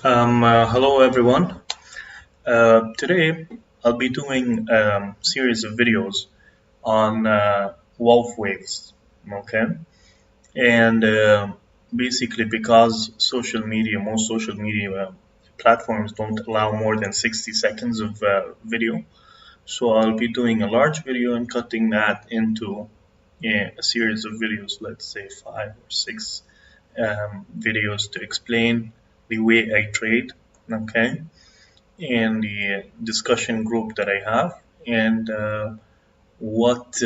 Hello everyone. Today I'll be doing a series of videos on Wolfe waves. Okay, and basically because most social media platforms don't allow more than 60 seconds of video, so I'll be doing a large video and cutting that into a series of videos, let's say 5 or 6 videos to explain the way I trade. Okay, and the discussion group that I have, and what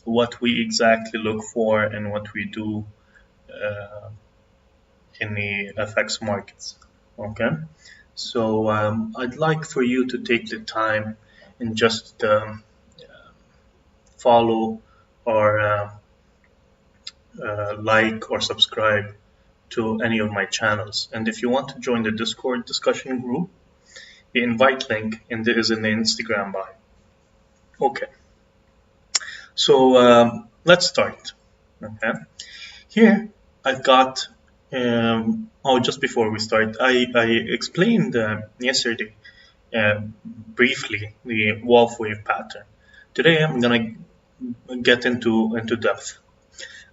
what we exactly look for and what we do uh, in the FX markets. Okay, so I'd like for you to take the time and just follow or like or subscribe to any of my channels. And if you want to join the Discord discussion group, the invite link is in the Instagram bio. Okay, so let's start. Okay, here I've got. Just before we start, I explained yesterday briefly the Wolfe wave pattern. Today I'm gonna get into depth.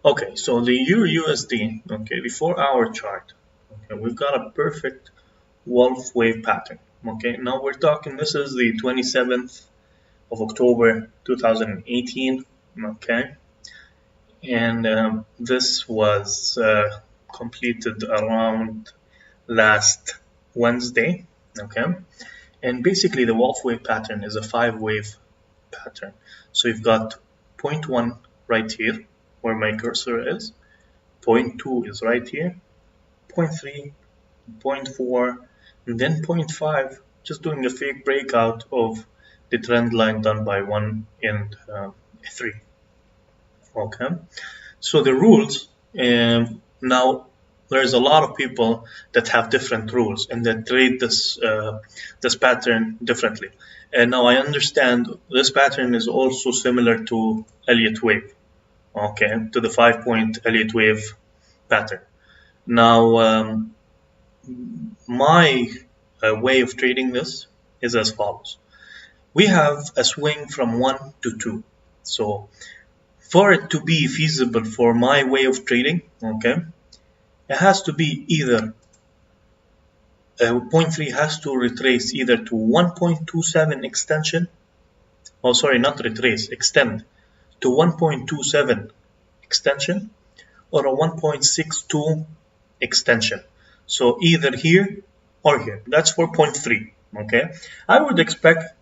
Okay, so the EURUSD, okay, the 4-hour chart. Okay, we've got a perfect Wolfe wave pattern. Okay, now we're talking. This is the 27th of October 2018. Okay, and this was completed around last Wednesday. Okay, and basically the Wolfe wave pattern is a 5-wave pattern. So you've got point 1 right here where my cursor is, point 2 is right here, point 3, point 4, and then point 5, just doing a fake breakout of the trend line done by 1 and 3. Okay, so the rules, now there's a lot of people that have different rules and that trade this pattern differently. And now I understand this pattern is also similar to Elliott wave, okay, to the 5-point Elliott wave pattern. Now my way of trading this is as follows. We have a swing from 1 to 2. So for it to be feasible for my way of trading, okay, it has to be either point 3 has to retrace either to 1.27 extension, oh sorry, not retrace, extend to 1.27 extension or a 1.62 extension. So either here or here. That's for point 3. Okay, I would expect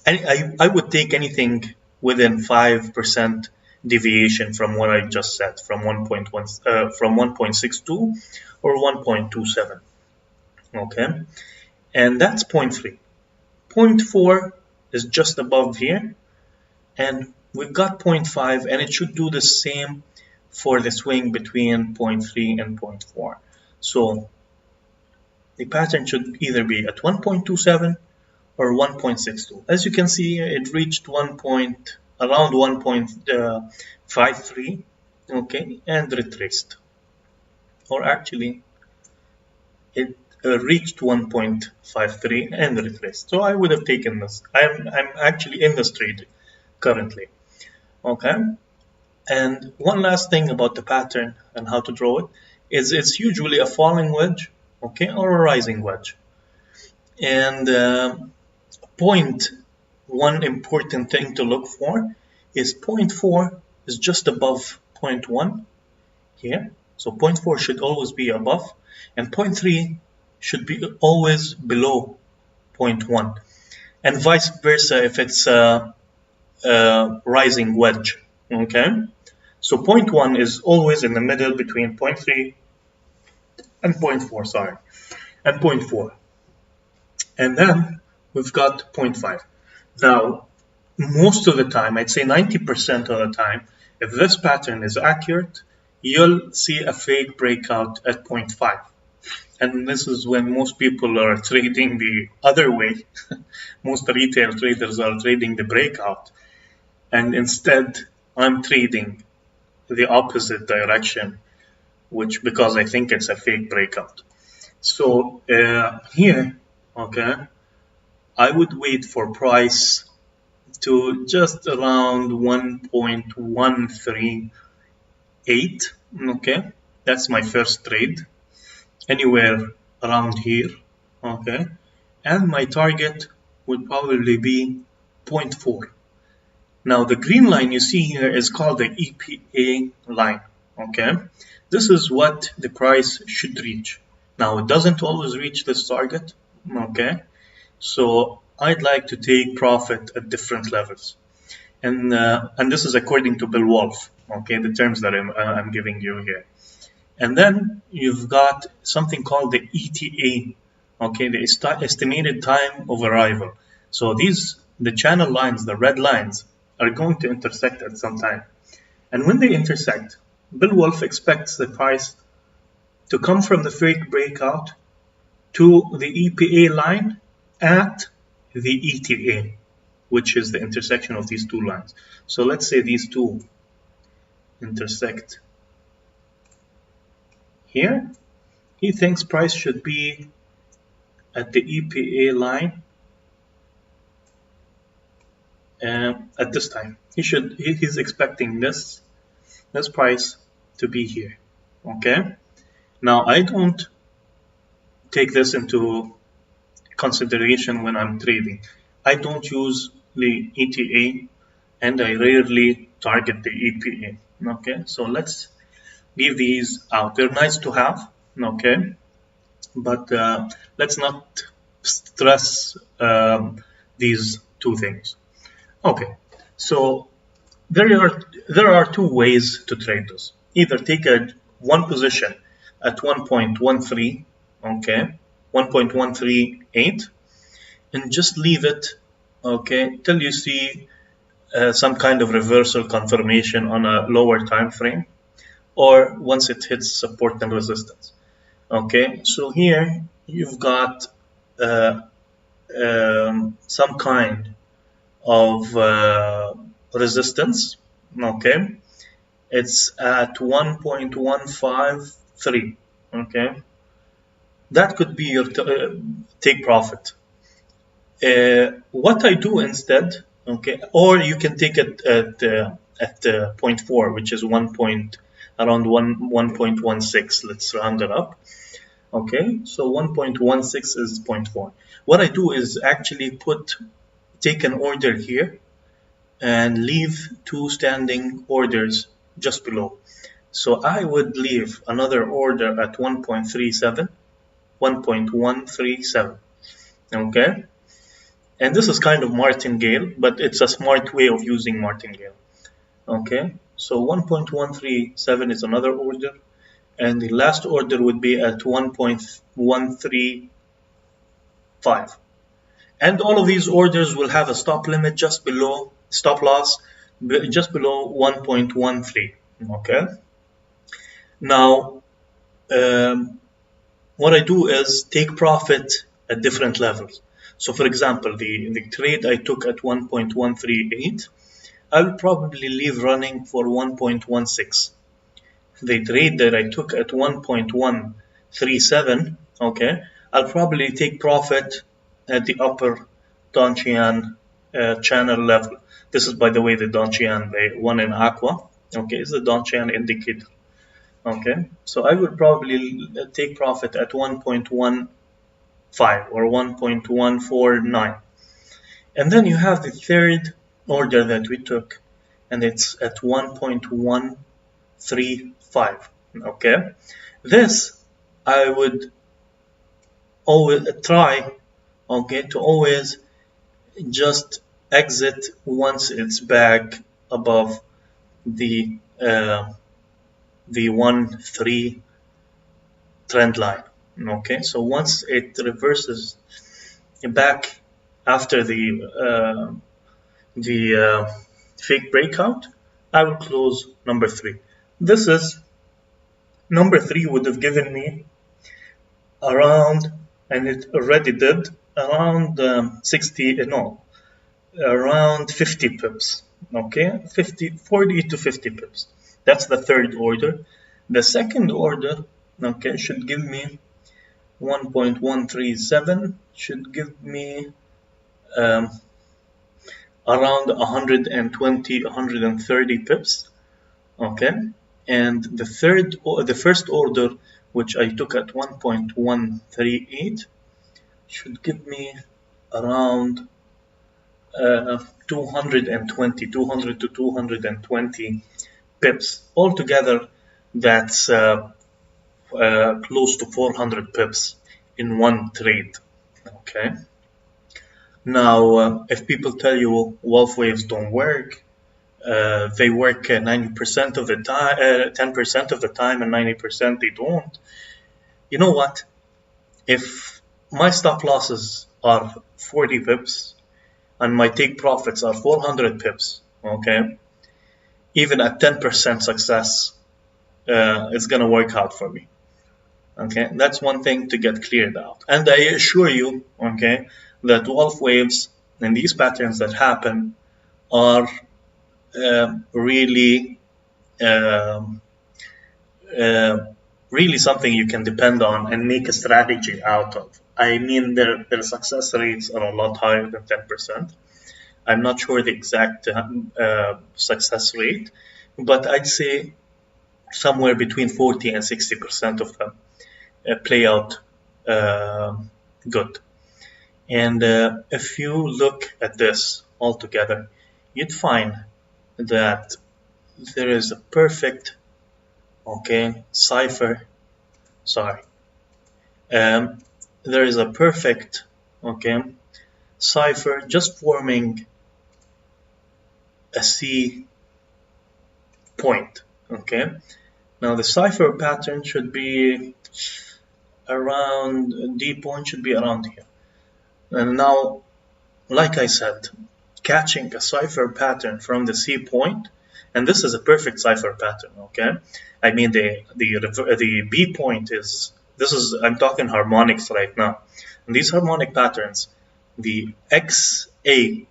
I would take anything within 5% deviation from what I just said, from 1.1 from 1.62 or 1.27. Okay, and that's point 3. Point 4 is just above here, and we've got point 5, and it should do the same for the swing between point 3 and point 4. So the pattern should either be at 1.27 or 1.62. As you can see, it reached around 1.53, okay, and retraced. Or actually, it reached 1.53 and retraced. So I would have taken this. I'm actually in this trade currently, okay. And one last thing about the pattern and how to draw it is it's usually a falling wedge, okay, or a rising wedge. And one important thing to look for is point 4 is just above point 1 here. So point 4 should always be above, and point 3 should be always below point 1, and vice versa if it's a rising wedge. Okay, so point 1 is always in the middle between point 3 and point 4, sorry, and point 4. And then we've got point 5. Now, most of the time, I'd say 90% of the time, if this pattern is accurate, you'll see a fake breakout at point 5. And this is when most people are trading the other way. Most retail traders are trading the breakout. And instead, I'm trading the opposite direction, which because I think it's a fake breakout. So here, okay, I would wait for price to just around 1.138. Okay, that's my first trade, anywhere around here. Okay, and my target would probably be 0.4. Now the green line you see here is called the EPA line. Okay, this is what the price should reach. Now it doesn't always reach this target. Okay, so I'd like to take profit at different levels, and this is according to Bill Wolfe. Okay, the terms that I'm giving you here. And then you've got something called the ETA. Okay, the estimated time of arrival. So the channel lines, the red lines, are going to intersect at some time. And when they intersect, Bill Wolfe expects the price to come from the fake breakout to the EPA line at the ETA, which is the intersection of these two lines. So let's say these two intersect here. He thinks price should be at the EPA line at this time. He's expecting this price to be here. Okay. Now I don't take this into consideration when I'm trading. I don't use the ETA, and I rarely target the EPA. Okay. So let's leave these out. They're nice to have. Okay. But let's not stress these two things. Okay, so there are two ways to trade this. Either take one position at 1.13, okay, 1.138, and just leave it, okay, till you see some kind of reversal confirmation on a lower time frame, or once it hits support and resistance. Okay, so here you've got some kind of resistance. Okay, it's at 1.153. Okay, that could be your take profit. What I do instead, okay, or you can take it at 0.4, which is around 1.16. Let's round it up. Okay, so 1.16 is 0.4. What I do is actually take an order here and leave two standing orders just below. So I would leave another order at 1.137. Okay, and this is kind of martingale, but it's a smart way of using martingale. Okay, so 1.137 is another order, and the last order would be at 1.135. And all of these orders will have a stop limit just below, stop loss just below 1.13. Okay. Now, what I do is take profit at different levels. So, for example, the trade I took at 1.138, I'll probably leave running for 1.16. The trade that I took at 1.137, okay, I'll probably take profit at the upper Donchian channel level. This is, by the way, the Donchian, the one in aqua. Okay, is the Donchian indicator. Okay, so I would probably take profit at 1.15 or 1.149. And then you have the third order that we took, and it's at 1.135. Okay, this I would always try, okay, to always just exit once it's back above the 1.3 trend line. Okay, so once it reverses back after the fake breakout, I will close number 3. This is number 3 would have given me around, and it already did, around around 50 pips. Okay, 40 to 50 pips. That's the third order. The second order, okay, should give me 1.137 should give me around 120, 130 pips. Okay, and the first order, which I took at 1.138, should give me around 200 to 220 pips. Altogether, that's close to 400 pips in one trade. Okay. Now, if people tell you Wolfe waves don't work, they work 90% of the time, 10% of the time, and 90% they don't. You know what? If my stop losses are 40 pips and my take profits are 400 pips, okay, even at 10% success, it's gonna work out for me. Okay, that's one thing to get cleared out. And I assure you, okay, that Wolfe waves and these patterns that happen are really something you can depend on and make a strategy out of. I mean, their success rates are a lot higher than 10%. I'm not sure the exact success rate, but I'd say somewhere between 40 and 60% of them play out good. And if you look at this all together, you'd find that there is a perfect, okay, cipher. Sorry. There is a perfect, okay, cipher just forming a C point. Okay. Now the cipher pattern should be around, D point should be around here. And now, like I said, catching a cipher pattern from the C point, and this is a perfect cipher pattern, okay? I mean, the B point is, I'm talking harmonics right now. And these harmonic patterns, the XA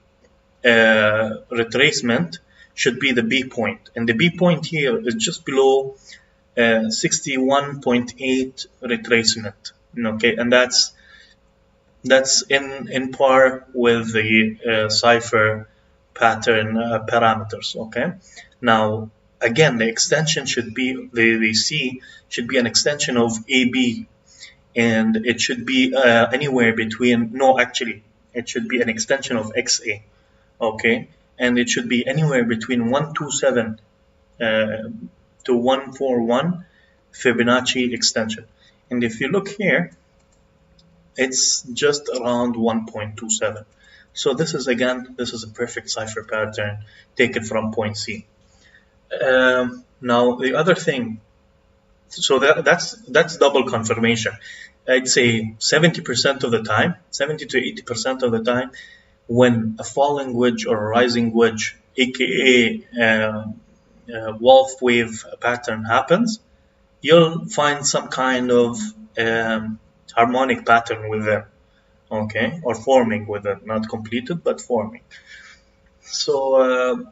retracement should be the B point. And the B point here is just below 61.8 retracement, okay? And that's in par with the cipher pattern parameters, okay? Now, again, the extension should be, the C should be an extension of AB, and it should be anywhere between, no, actually, it should be an extension of XA, okay? And it should be anywhere between 127 to 141 Fibonacci extension. And if you look here, it's just around 1.27. So this is a perfect cipher pattern taken from point C. Now the other thing, so that's double confirmation. I'd say 70% of the time, 70 to 80% of the time, when a falling wedge or a rising wedge, aka Wolfe wave pattern happens, you'll find some kind of harmonic pattern with them, okay, or forming with it, not completed but forming. So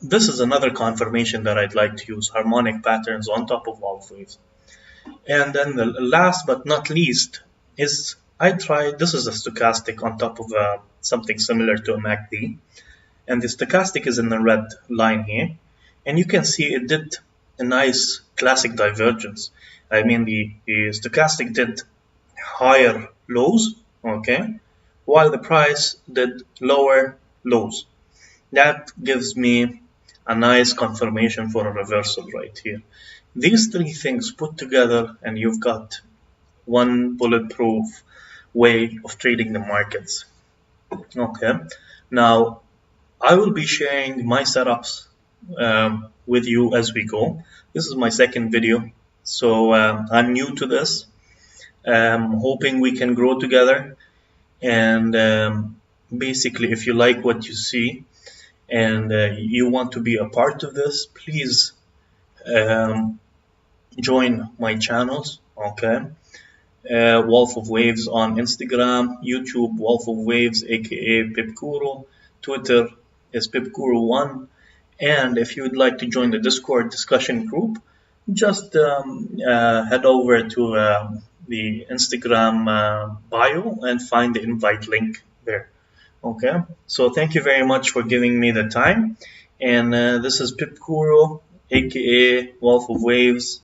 this is another confirmation that I'd like to use, harmonic patterns on top of Wolfe waves. And then the last but not least is this is a stochastic on top of something similar to a MACD, and the stochastic is in the red line here, and you can see it did a nice classic divergence. I mean, the stochastic did higher lows, okay, while the price did lower lows. That gives me a nice confirmation for a reversal right here. These three things put together, and you've got one bulletproof way of trading the markets. Okay, now I will be sharing my setups with you as we go. This is my second video, so I'm new to this. Hoping we can grow together, and basically, if you like what you see and you want to be a part of this, please join my channels, okay? Wolfe of Waves on Instagram, YouTube, Wolfe of Waves, aka PipGuru, Twitter is PipGuru1, and if you would like to join the Discord discussion group, just head over to the Instagram bio and find the invite link there. Okay, so thank you very much for giving me the time. And this is PipGuru, aka Wolfe of Waves.